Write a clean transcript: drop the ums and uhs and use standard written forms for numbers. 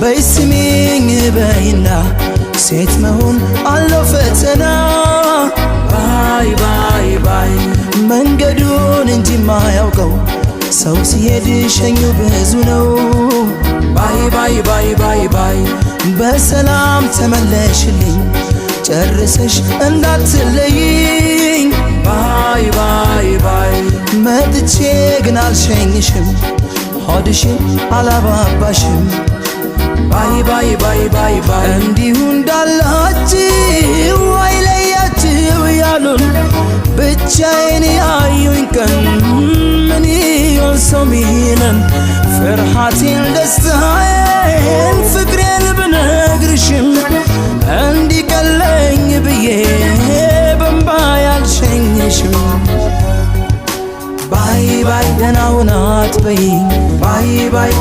በይስሚኝ በይና ሴት መሆን አለው ፈተና ባይ ባይ ባይ መንገዱን እንጂ ማያውቀው ሰው ሲሄድ ሸኙ ብዙ ነው ባይ ባይ ባይ ባይ ባይ በሰላም ተመለሽልኝ ጨርሰሽ እንዳትለይኝ ባይ ባይ ባይ መጥቼ ግን አልሸኝሽም ሆድሽን አላባባሽም ባይ ባይ ባይ ባይ ባይ እንዲሁ እንዳላችሁ አይለያችሁ ያሉን ብቻዬን ያዩኝ ቀን ምን ይሆን ሰው ሚለን ፍርሃቴን ደስታዬን ፍቅሬን ብነግርሽም እንዲቀለኝ ብዬ በእንባ ያልሸኝሽም ባይ ባይ ደህና ሁን አትበይኝ ባይ ባይ